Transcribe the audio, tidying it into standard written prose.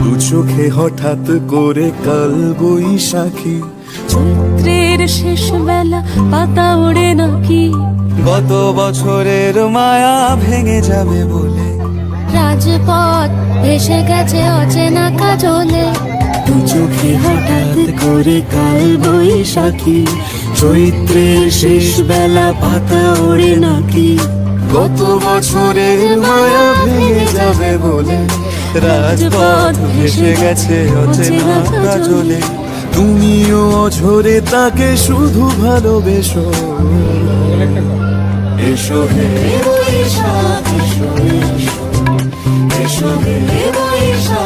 দু চোখে হঠাৎ করে কাল বৈশাখী, চৈত্রের শেষ বেলা পাতা ওড়ে নাকি, গত বছরের মায়া ভেঙে যাবে বলে রাজপথ ভেসে গেছে অচেনা কাজলে। দু চোখে হঠাৎ করে কাল বৈশাখী, চৈত্রের শেষ বেলা পাতা ওড়ে নাকি, গত বছরের মায়া ভেঙে যাবে বলে রাজপথ ভেসে গেছে অচেনা কাজলে। তুমিও অঝরে তাকে শুধু ভালোবেসো, এসো হে বৈশাখ, এসো, এসো, এসো হে বৈশাখ।